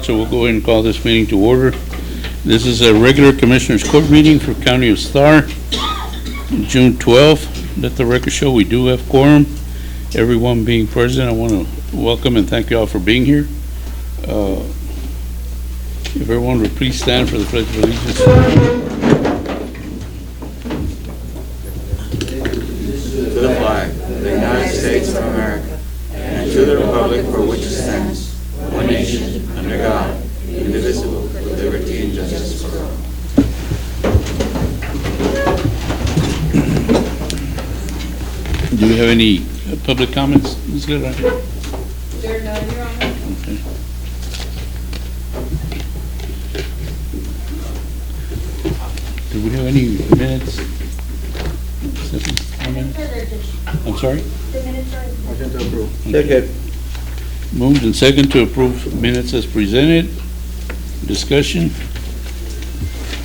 So we'll go ahead and call this meeting to order. This is a regular Commissioners Court meeting for County of Starr, June 12th. Let the record show we do have quorum. Everyone being present, I want to welcome and thank you all for being here. If everyone would please stand for the Pledge of Allegiance. To the flag of the United States of America and to the republic for which it stands, one nation, under God, indivisible, with liberty and justice for all. Do we have any public comments, Ms. Guerra? There are none, Your Honor. Okay. Do we have any minutes? I'm sorry? The minutes are. Motion to approve. Second. Moved and second to approve minutes as presented. Discussion.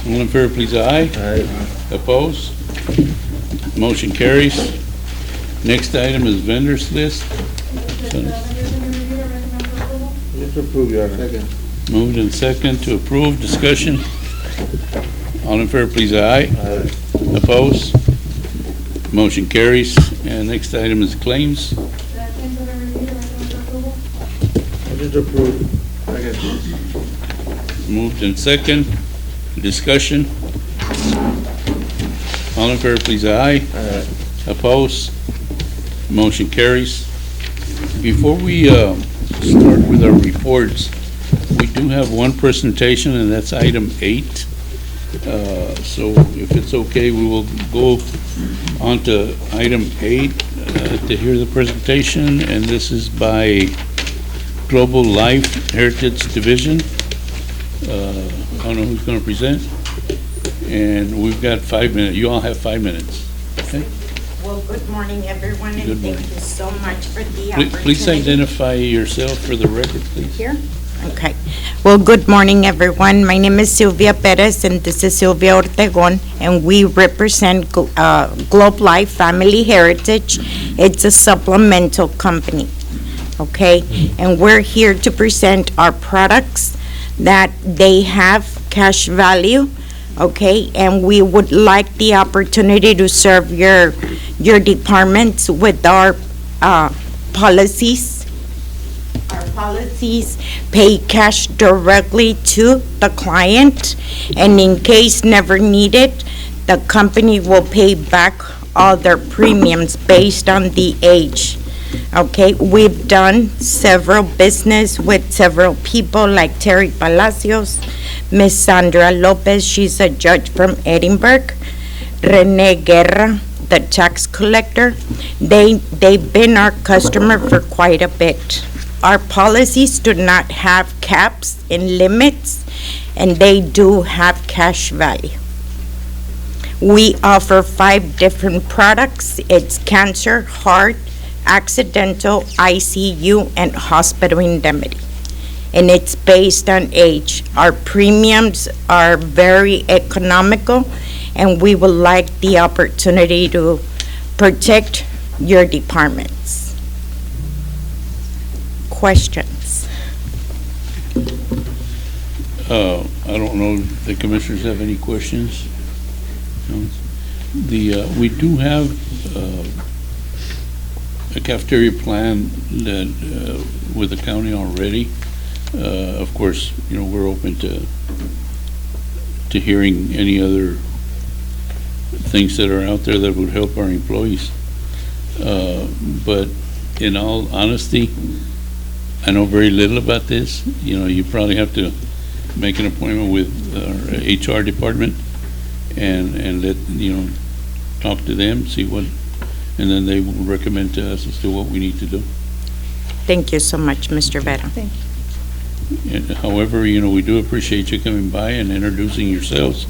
All in favor, please, aye. Aye. Opposed? Motion carries. Next item is vendors list. Motion to approve, Your Honor. Second. Moved and second to approve. Discussion. All in favor, please, aye. Aye. Opposed? Motion carries. And next item is claims. Motion to approve. Second. Moved and second. Discussion. All in favor, please, aye. Aye. Opposed? Motion carries. Before we start with our reports, we do have one presentation, and that's item 8. So if it's okay, we will go on to item 8 to hear the presentation, and this is by Global Life Heritage Division. I don't know who's going to present, and we've got 5 minutes. You all have 5 minutes. Okay? Well, good morning, everyone, and Good thank morning. you so much for the opportunity. Please identify yourself for the record, please. Here? Okay. Well, good morning, everyone. My name is Sylvia Perez, and this is Sylvia Ortegon, and we represent Globe Life Family Heritage. It's a supplemental company, okay? And we're here to present our products that they have cash value, okay? And we would like the opportunity to serve your departments with our policies. Our policies pay cash directly to the client, and in case never needed, the company will pay back all their premiums based on the age. Okay, we've done several business with several people like Terry Palacios, Miss Sandra Lopez, she's a judge from Edinburgh, Rene Guerra, the tax collector. They've been our customer for quite a bit. Our policies do not have caps and limits, and they do have cash value. We offer 5 different products. It's cancer, heart, accidental, ICU, and hospital indemnity. And it's based on age. Our premiums are very economical, and we would like the opportunity to protect your departments. Questions? I don't know if the commissioners have any questions. No? We do have a cafeteria plan that with the county already. Of course, you know, we're open to hearing any other things that are out there that would help our employees. But in all honesty, I know very little about this. You know, you probably have to make an appointment with our HR department and let, you know, talk to them, see what, and then they will recommend to us as to what we need to do. Thank you so much, Mr. Vera. Thank you. And however, you know, we do appreciate you coming by and introducing yourselves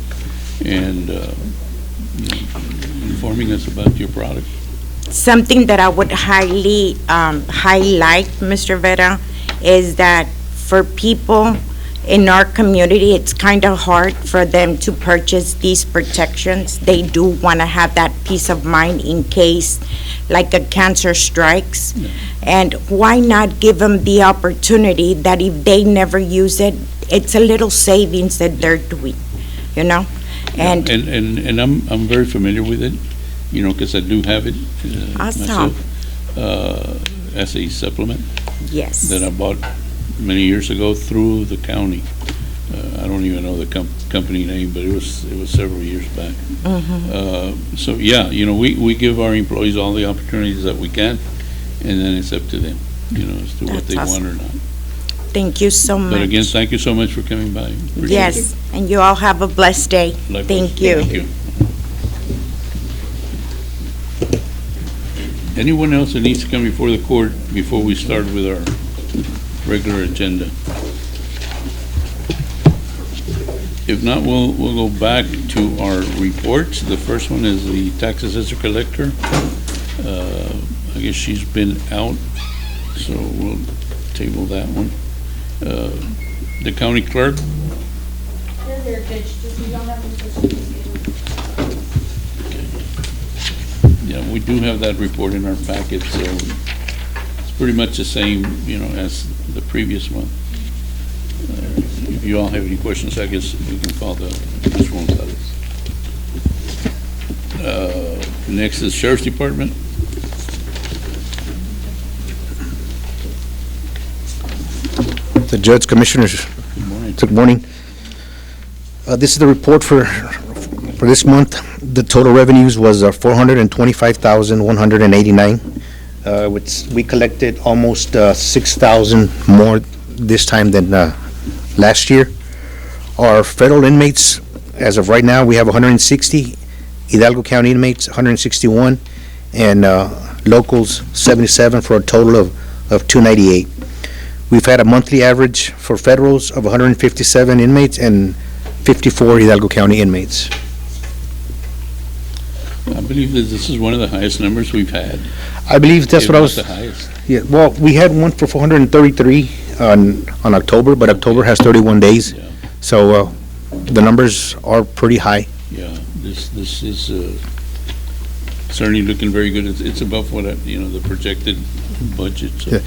and you know, informing us about your product. Something that I would highly highlight, Mr. Vera, is that for people in our community, it's kind of hard for them to purchase these protections. They do want to have that peace of mind in case like a cancer strikes. And why not give them the opportunity that if they never use it, it's a little savings that they're doing, you know? And And I'm very familiar with it, you know, because I do have it Awesome. myself, as a supplement yes. that I bought many years ago through the county. I don't even know the company name, but it was several years back. So, yeah, you know, we give our employees all the opportunities that we can, and then it's up to them, you know, as to what That's they want awesome. or not. Thank you so much. But again, thank you so much for coming by. Appreciate Yes, and you all have a blessed day. it. Likewise. Thank you. Thank you. Anyone else that needs to come before the court before we start with our regular agenda? If not, we'll go back to our reports. The first one is the tax assessor collector. I guess she's been out, so we'll table that one. The county clerk, They're there, Judge, just we don't have any questions. yeah, we do have that report in our packet, so it's pretty much the same, you know, as the previous one. If you all have any questions, I guess we can call this one. Next is Sheriff's Department. The Judge, Commissioners, Good morning. good morning. This is the report for this month. The total revenues was 425,189. Which we collected almost 6,000 more this time than last year. Our federal inmates, as of right now, we have 160. Hidalgo County inmates, 161, and locals, 77, for a total of 298. We've had a monthly average for federals of 157 inmates and 54 Hidalgo County inmates. I believe that this is one of the highest numbers we've had. I believe that's If what I not was, the highest. yeah, well, we had one for 433 on October, but October has 31 days, Yeah, so the numbers are pretty high. yeah, this is certainly looking very good. It's above what, you know, the projected budget, so Yeah.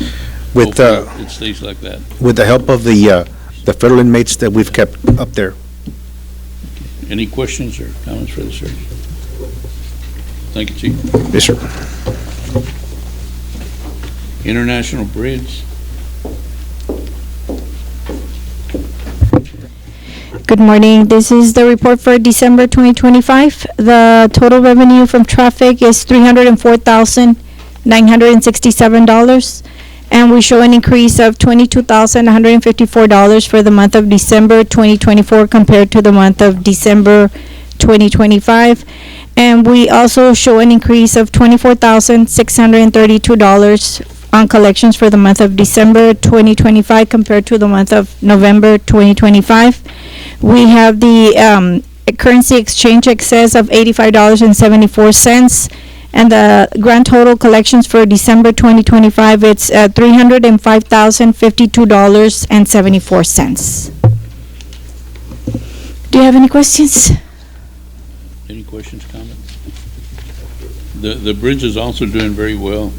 With hopefully it stays like that. with the help of the federal inmates that we've kept up there. Any questions or comments for the sheriff? Thank you, Chief. Yes, sir. International Bridge, Good morning. This is the report for December 2025. The total revenue from traffic is $304,967, and we show an increase of $22,154 for the month of December 2024 compared to the month of December 2025. And we also show an increase of $24,632 on collections for the month of December 2025 compared to the month of November 2025. We have the currency exchange excess of $85.74, and the grand total collections for December 2025, it's $305,052.74. Do you have any questions? any questions, comments? The bridge is also doing very well.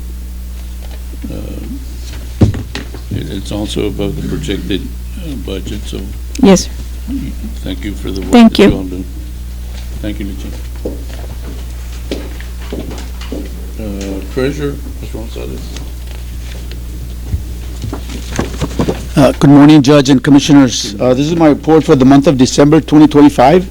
It's also above the projected budget, so Yes. thank you for the work Thank that you. you all do. Thank you, Lucia. Treasurer, Mr. Gonzalez. Good morning, Judge and Commissioners. This is my report for the month of December 2025.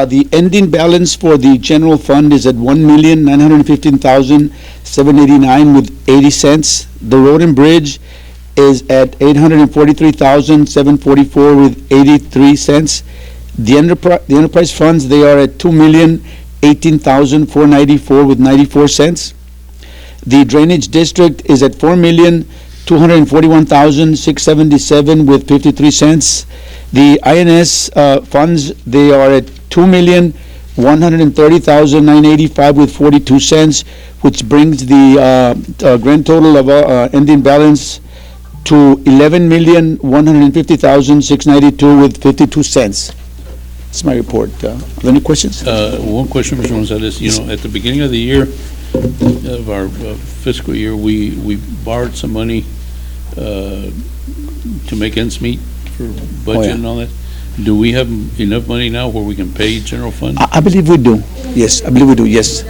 The ending balance for the general fund is at $1,915,789 with 80 cents. The road and bridge is at $843,744 with 83 cents. The enterprise funds, they are at $2,018,494 with 94 cents. The drainage district is at $4,241,677 with 53 cents. The INS funds, they are at $2,130,985 with 42 cents, which brings the grand total of ending balance to 11,150,692 with 52 cents. That's my report. Are there any questions? One question, Mr. Gonzalez, you know, at the beginning of the year, of our fiscal year, we borrowed some money to make ends meet for budget and all that. Do we have enough money now where we can pay general fund? I believe we do. Yes, I believe we do. Yes,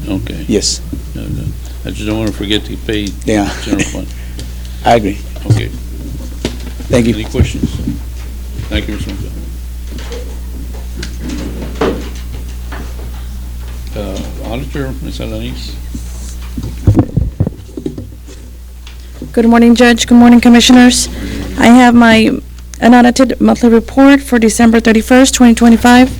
Okay. yes. No, no. I just don't want to forget to pay Yeah. general fund. I agree. Okay. Thank you. Any questions? Thank you, Mr. Gonzalez. Auditor, Ms. Alanis? Good morning, Judge. Good morning, Commissioners. I have my unaudited monthly report for December 31st, 2025.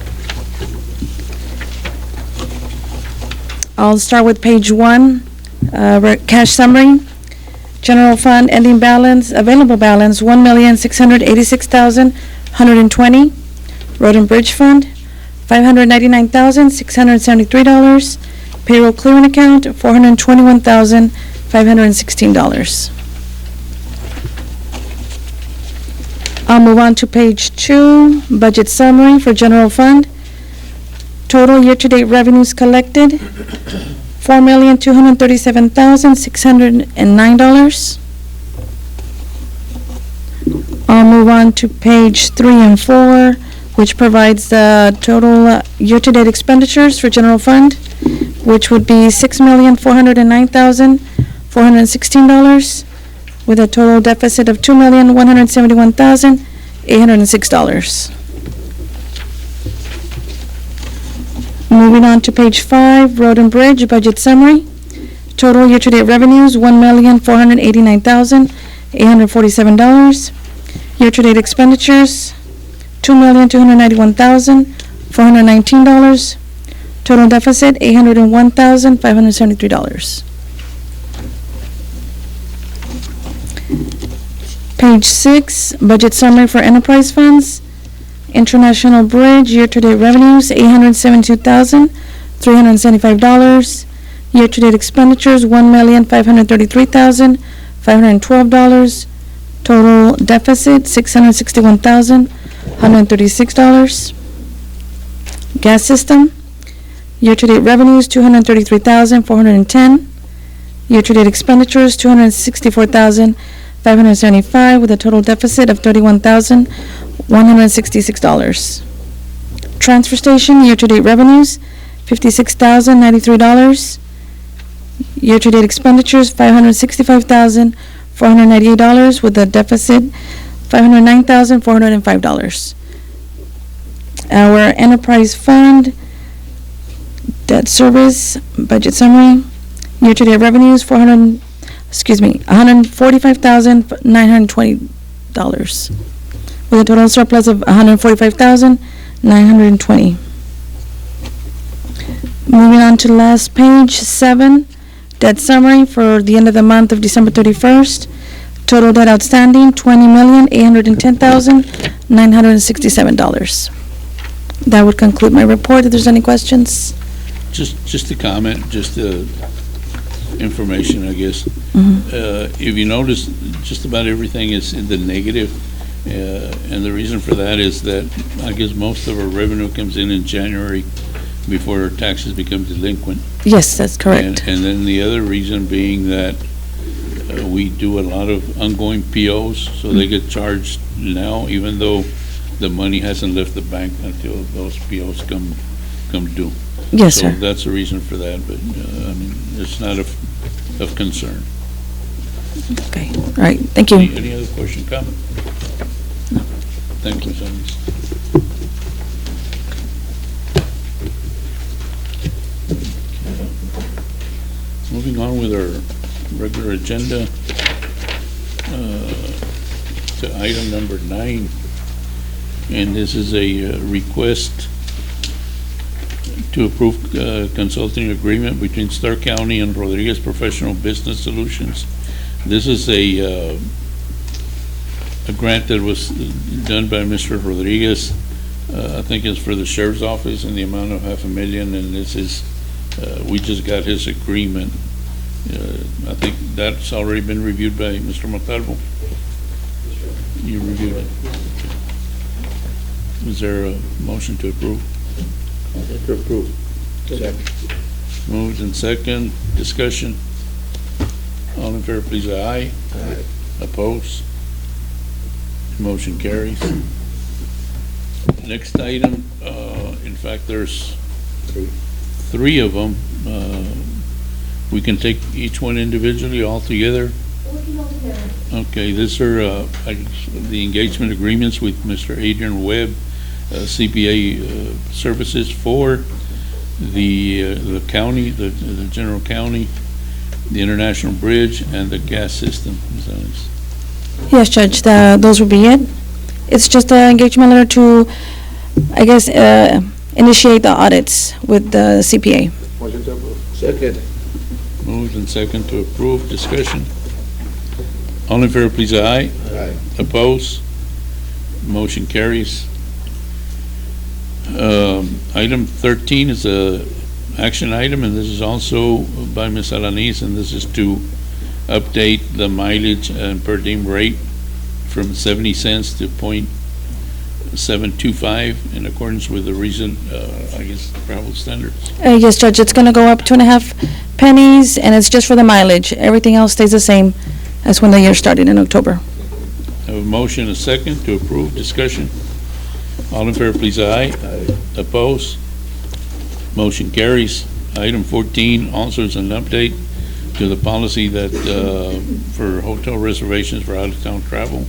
I'll start with page 1, cash summary. General fund ending balance, available balance, $1,686,120. Road and Bridge Fund, $599,673. Payroll clearing account, $421,516. I'll move on to page 2, budget summary for general fund. Total year-to-date revenues collected, $4,237,609. I'll move on to page 3 and 4, which provides the total year-to-date expenditures for general fund, which would be $6,409,416, with a total deficit of $2,171,806. Moving on to page 5, Road and Bridge budget summary. Total year-to-date revenues, $1,489,847. Year-to-date expenditures, $2,291,419. Total deficit, $801,573. Page 6, budget summary for enterprise funds. International Bridge, year-to-date revenues, $872,375. Year-to-date expenditures, $1,533,512. Total deficit, $661,136. Gas system, year-to-date revenues, $233,410. Year-to-date expenditures, $264,575, with a total deficit of $31,166. Transfer station, year-to-date revenues, $56,093. Year-to-date expenditures, $565,498, with a deficit $509,405. Our enterprise fund, debt service, budget summary, year-to-date revenues, $145,920, with a total surplus of $145,920. Moving on to the last page, 7, debt summary for the end of the month of December 31st. Total debt outstanding, $20,810,967. That would conclude my report. If there's any questions. Just a comment, just information, I guess. If you notice, just about everything is in the negative, and the reason for that is that I guess most of our revenue comes in January before our taxes become delinquent. Yes, that's correct. And then the other reason being that we do a lot of ongoing POs, so they get charged now, even though the money hasn't left the bank until those POs come due. Yes, So sir. that's the reason for that, but, I mean, it's not of concern. Okay, all right, thank you. Any other question, comment? No. Thank you, Ms. Alanis. Moving on with our regular agenda, to item number 9. And this is a request to approve consulting agreement between Starr County and Rodriguez Professional Business Solutions. This is a grant that was done by Mr. Rodriguez. I think it's for the sheriff's office in the amount of $500,000, and this is, we just got his agreement I think that's already been reviewed by Mr. Montalvo. You reviewed it. Is there a motion to approve? To approve. Moved and second, discussion. All in favor, please, aye. Aye. Opposed? Motion carries. Next item, in fact, there's three of them. We can take each one individually, all together. We can go together. Okay, these are the engagement agreements with Mr. Adrian Webb, CPA services for the county, the general county, the international bridge, and the gas system. Yes, Judge, those would be it. It's just an engagement letter to, I guess, initiate the audits with the CPA. Motion to approve. Second. Moved and second to approve, discussion. All in favor, please, aye. Aye. Opposed? Motion carries. Item 13 is a action item, and this is also by Ms. Alanis, and this is to update the mileage and per diem rate from 70 cents to .725 in accordance with the recent, I guess, travel standards. Yes, Judge, it's gonna go up 2.5 pennies, and it's just for the mileage. Everything else stays the same as when the year started in October. Have a motion, a second to approve, discussion. All in favor, please, aye. Aye. Opposed? Motion carries. Item 14 also is an update to the policy that, for hotel reservations for out-of-town travel.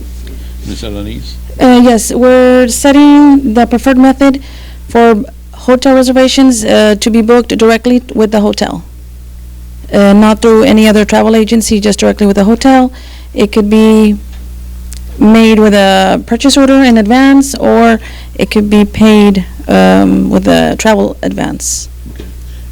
Ms. Alanis? Yes, we're setting the preferred method for hotel reservations to be booked directly with the hotel. Not through any other travel agency, just directly with the hotel. It could be made with a purchase order in advance, or it could be paid with a travel advance.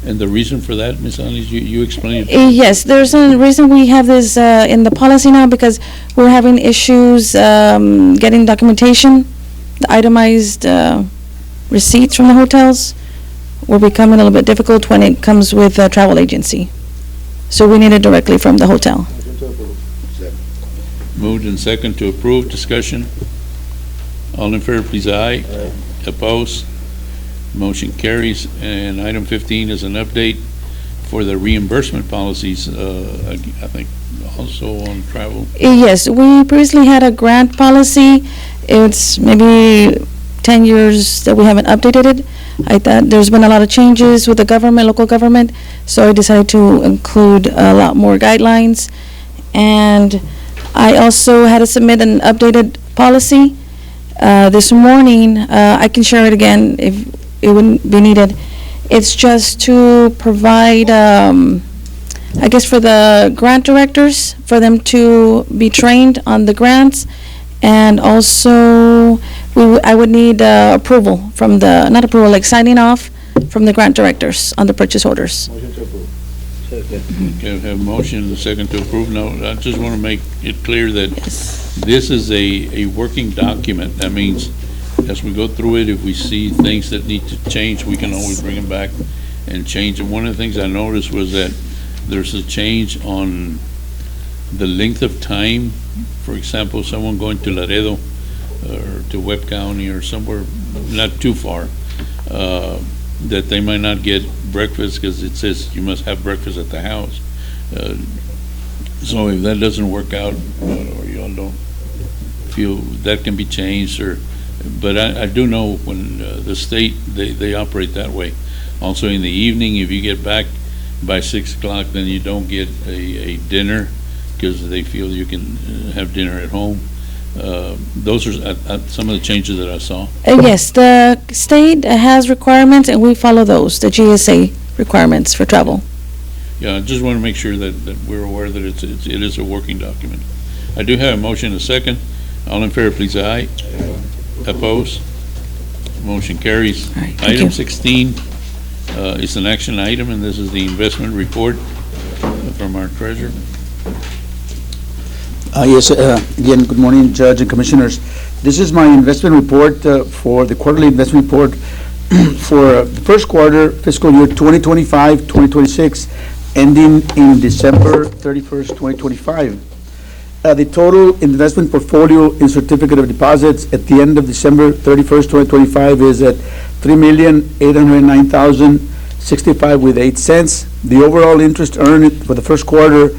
And the reason for that, Ms. Alanis, you explained it. Yes, there's a reason we have this in the policy now, because we're having issues getting documentation, the itemized receipts from the hotels will become a little bit difficult when it comes with a travel agency. So we need it directly from the hotel. Motion to approve. Second. Moved and second to approve, discussion. All in favor, please, aye. Aye. Opposed? Motion carries. And item 15 is an update for the reimbursement policies, I think also on travel. Yes, we previously had a grant policy. It's maybe 10 years that we haven't updated it. I thought there's been a lot of changes with the government, local government, so I decided to include a lot more guidelines. And I also had to submit an updated policy this morning. I can share it again if it wouldn't be needed. It's just to provide, I guess, for the grant directors, for them to be trained on the grants. And also, I would need approval from the, not approval, like signing off from the grant directors on the purchase orders. Motion to approve. Second. Okay, we have a motion and a second to approve. Now, I just want to make it clear that Yes. this is a working document. That means as we go through it, if we see things that need to change, we can always bring them back and change. And one of the things I noticed was that there's a change on the length of time. For example, someone going to Laredo or to Webb County or somewhere not too far, that they might not get breakfast because it says you must have breakfast at the house. So if that doesn't work out, or you all don't feel that can be changed, but I do know when the state, they operate that way. Also in the evening, if you get back by 6 o'clock, then you don't get a dinner because they feel you can have dinner at home. Those are some of the changes that I saw. Yes, the state has requirements, and we follow those, the GSA requirements for travel. Yeah, I just want to make sure that we're aware that it is a working document. I do have a motion, a second. All in favor, please, aye. Opposed? Motion carries. All right, thank you. Item 16 is an action item, and this is the investment report from our treasurer. Yes, again, good morning, Judge and Commissioners. This is my investment report for the quarterly investment report for the first quarter fiscal year 2025-2026. ending in December 31st, 2025. The total investment portfolio in certificate of deposits at the end of December 31st, 2025 is at $3,809,065.08. The overall interest earned for the first quarter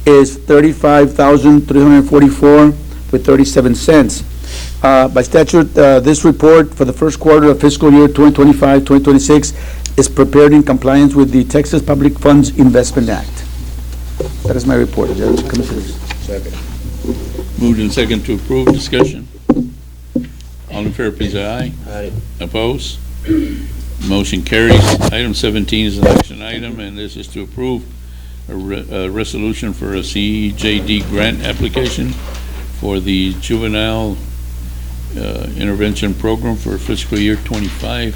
is $35,344.37. By statute, this report for the first quarter of fiscal year 2025-2026 is prepared in compliance with the Texas Public Funds Investment Act. That is my report, Judge, Commissioners. Second. Moved and second to approve, discussion. All in favor, please, aye. Aye. Opposed? Motion carries. Item 17 is an action item, and this is to approve a resolution for a CJD grant application for the Juvenile Intervention Program for fiscal year 25.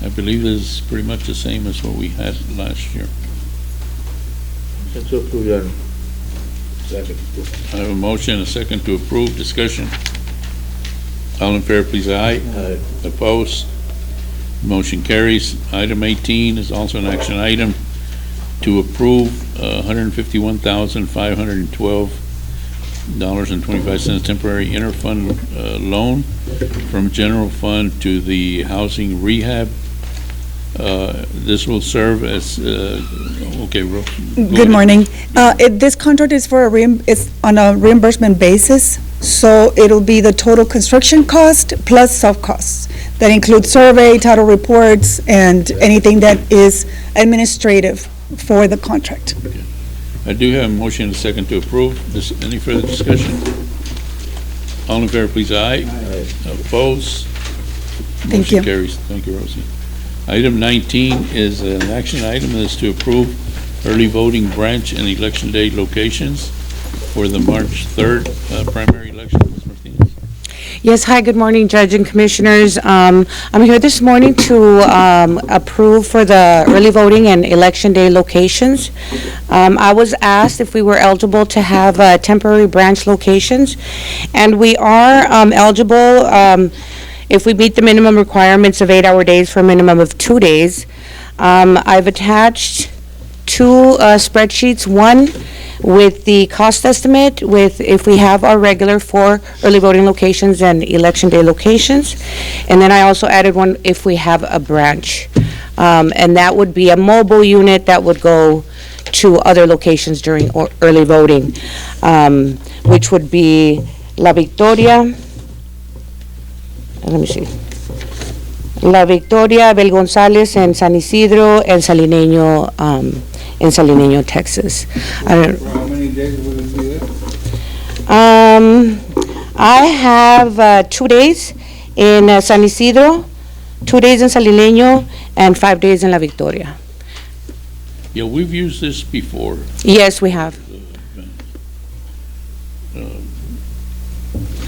I believe this is pretty much the same as what we had last year. To approve, Your Honor. Second. I have a motion and a second to approve, discussion. All in favor, please, aye. Aye. Opposed? Motion carries. Item 18 is also an action item to approve $151,512.25 temporary interfund loan from general fund to the housing rehab. This will serve as, okay, Rose. Good morning. This contract is for it's on a reimbursement basis, so it'll be the total construction cost plus self-costs. That includes survey, title reports, and anything that is administrative for the contract. I do have a motion and a second to approve. Any further discussion? All in favor, please, aye. Aye. Opposed? Thank you. Motion carries. Thank you, Rosie. Item 19 is an action item, and is to approve early voting branch and election day locations for the March 3rd primary election. Ms. Martinez. Yes, hi, good morning, Judge and Commissioners. I'm here this morning to approve for the early voting and election day locations. I was asked if we were eligible to have temporary branch locations, and we are eligible if we meet the minimum requirements of 8-hour days for a minimum of 2 days. I've attached two spreadsheets, one with the cost estimate with if we have our regular 4 early voting locations and election day locations. And then I also added one if we have a branch. And that would be a mobile unit that would go to other locations during early voting, which would be La Victoria, let me see, La Victoria, Bel Gonzalez, and San Isidro, and Salineño, in Salineño, Texas. How many days will it be there? I have 2 days in San Isidro, 2 days in Salineño, and 5 days in La Victoria. Yeah, we've used this before. Yes, we have.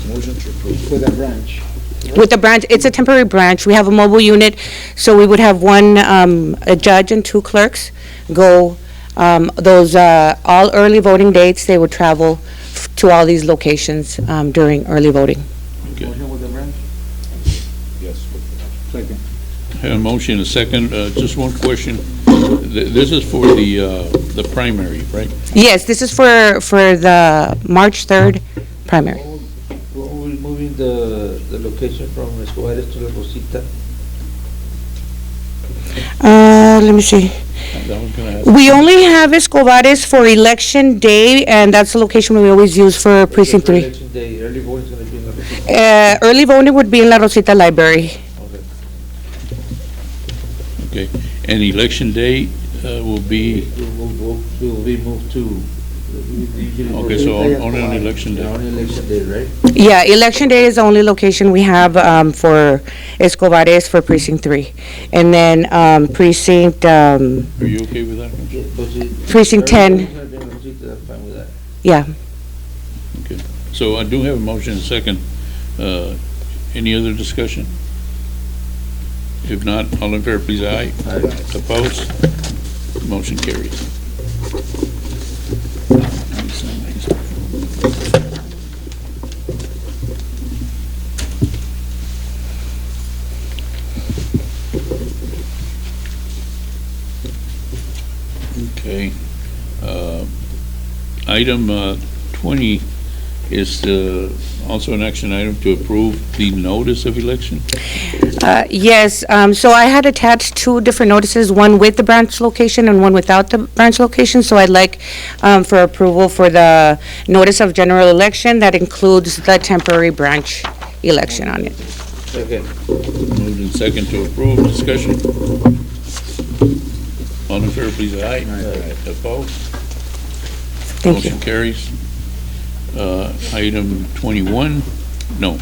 Motion to approve. For the branch. With the branch, it's a temporary branch. We have a mobile unit, so we would have one a judge and 2 clerks go, those all early voting dates, they would travel to all these locations during early voting. Motion with the branch? Yes. Second. I have a motion and a second. Just one question. This is for the primary, right? Yes, this is for the March 3rd primary. We're moving the location from Escobar to La Rosita. Let me see. That was gonna ask. We only have Escobares for election day, and that's the location we always use for precinct 3. Election day, early voting is going to be in La Rosita. Early voting would be in La Rosita Library. Okay. And election day will be, Will be moved to. okay, so only on election day. On election day, right? Yeah, election day is the only location we have for Escobares for precinct 3. And then precinct, Are you okay with that? Precinct 10. I'm fine with that. yeah. Okay. So I do have a motion and a second. Any other discussion? If not, all in favor, please, aye. Aye. Opposed? Motion carries. Okay. Item 20 is also an action item to approve the notice of election. Yes, so I had attached two different notices, one with the branch location and one without the branch location. So I'd like for approval for the notice of general election that includes the temporary branch election on it. Second. Moved in second to approve. Discussion. All in favor, please, aye. Opposed? Thank you. Motion carries. Item 21, no.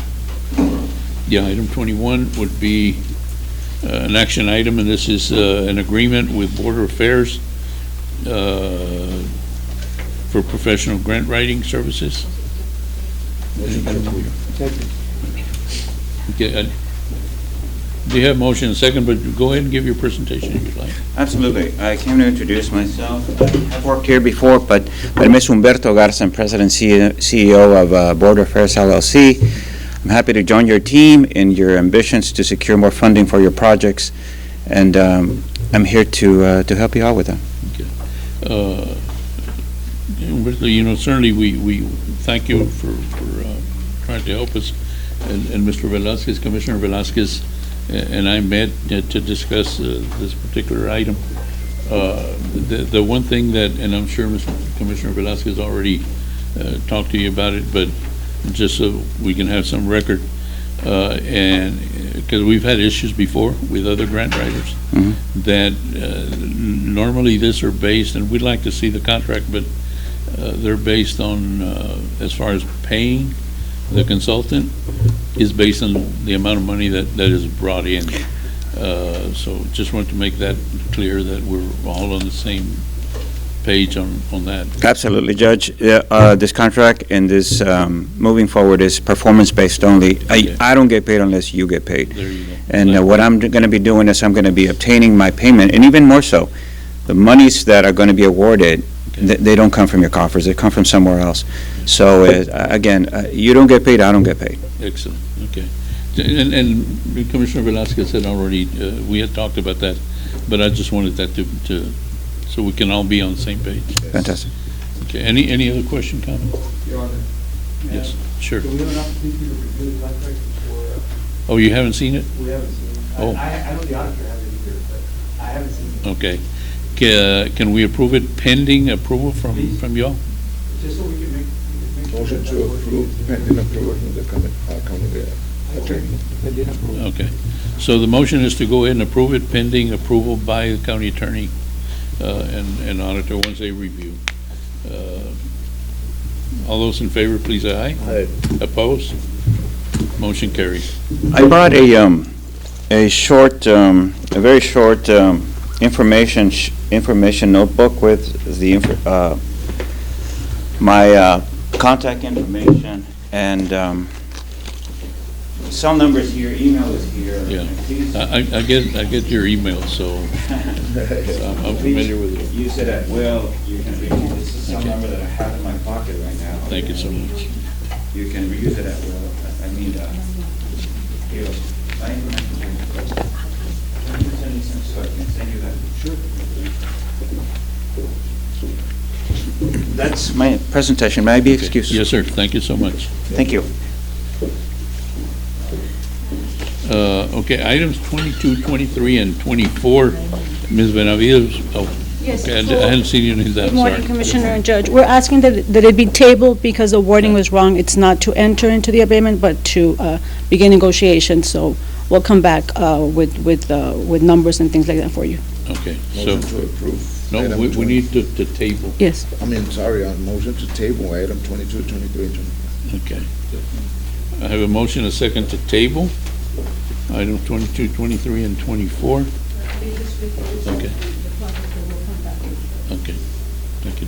Yeah, item 21 would be an action item, and this is an agreement with Border Affairs for professional grant writing services. Okay, do you have motion and second, but go ahead and give your presentation if you'd like. Absolutely. I came to introduce myself. I've worked here before, but my name is Humberto Garza, I'm President CEO of Border Affairs LLC. I'm happy to join your team in your ambitions to secure more funding for your projects, and I'm here to help you out with them. Humberto, you know, certainly we thank you for trying to help us, and Mr. Velasquez, Commissioner Velasquez, and I met to discuss this particular item. The one thing that, and I'm sure Mr. Commissioner Velasquez already talked to you about it, but just so we can have some record, and because we've had issues before with other grant writers, that normally these are based, and we'd like to see the contract, but they're based on, as far as paying the consultant, is based on the amount of money that is brought in. So just want to make that clear, that we're all on the same page on that. Absolutely, Judge. This contract and this moving forward is performance-based only. I don't get paid unless you get paid. There you go. And what I'm going to be doing is I'm going to be obtaining my payment, and even more so, the monies that are going to be awarded, they don't come from your coffers, they come from somewhere else. So again, you don't get paid, I don't get paid. Excellent, okay. And Commissioner Velasquez said already, we had talked about that, but I just wanted that to so we can all be on the same page. Fantastic. Okay, any other question, comment? Your Honor. Yes, sure. Do we have an opportunity to review the contract before? Oh, you haven't seen it? We haven't seen it. Oh. I know the auditor hasn't either, but I haven't seen it. Okay. Can we approve it pending approval from y'all? Just so we can make. Motion to approve pending approval from the county attorney. Okay. So the motion is to go ahead and approve it pending approval by the county attorney and auditor once they review. All those in favor, please, aye. Aye. Opposed? Motion carries. I brought a short, a very short information notebook with the my contact information and cell numbers here, email is here. Yeah, I get your email, so I'm familiar with it. Use it at will. You can reach it. This is some Okay. number that I have in my pocket right now. Thank you so much. You can use it at will. I mean, here, my information. Can you send me some, so I can send you that? Sure. That's my presentation. May I be excused? Yes, sir. Thank you so much. Thank you. Okay, items 22, 23, and 24. Ms. Benavides, oh, Yes, okay, I so- hadn't seen you in that, Good morning, sorry. Commissioner and Judge. We're asking that it be tabled because the wording was wrong. It's not to enter into the abatement, but to begin negotiations. So we'll come back with numbers and things like that for you. Okay, so, Motion to approve. no, item we 20. need to table. Yes. I mean, sorry, motion to table item 22, 23, and 24. Okay. I have a motion, a second to table, item 22, 23, and 24. Okay. Okay, thank you.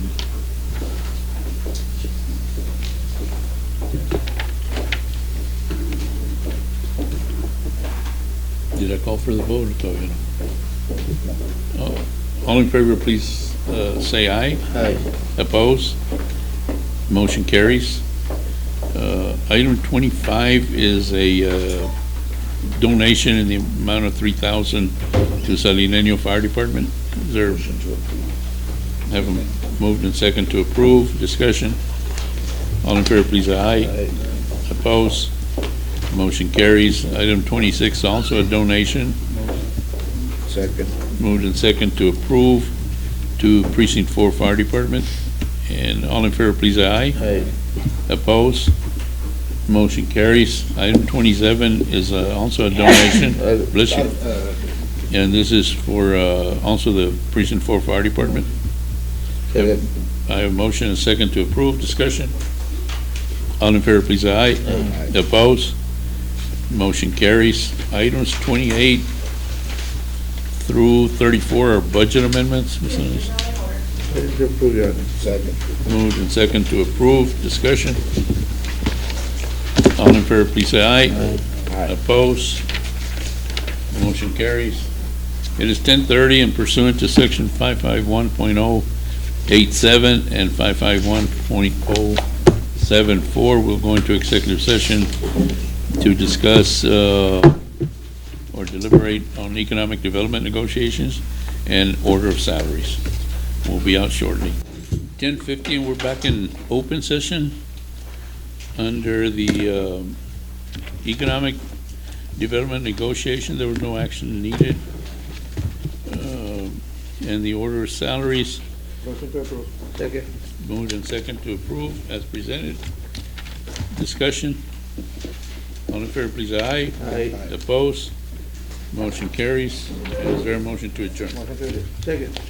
Did I call for the vote? All in favor, please say aye. Aye. Opposed? Motion carries. Item 25 is a donation in the amount of $3,000 to Salinenio Fire Department. Is there, Motion to approve. Have a moved and second to approve. Discussion. All in favor, please, aye. Opposed? Motion carries. Item 26, also a donation. Second. Moved and second to approve to Precinct 4 Fire Department. And all in favor, please, aye. Aye. Opposed? Motion carries. Item 27 is also a donation. Bless you. And this is for also the Precinct 4 Fire Department. Second. I have a motion and a second to approve. Discussion. All in favor, please, aye. Aye. Opposed? Motion carries. Items 28 through 34 are budget amendments. Ms. Ennis. Motion to approve, Your Honor. Second. Moved and second to approve. Discussion. All in favor, please say aye. Aye. Opposed? Motion carries. It is 10:30 and pursuant to section 551.087 and 551.074, we'll go into executive session to discuss or deliberate on economic development negotiations and order of salaries. We'll be out shortly. 10:50 and we're back in open session under the economic development negotiation. There was no action needed. And the order of salaries, Motion to approve. Second. moved and second to approve as presented. Discussion. All in favor, please, aye. Aye. Opposed? Motion carries. Is there a motion to adjourn? Motion to adjourn. Second.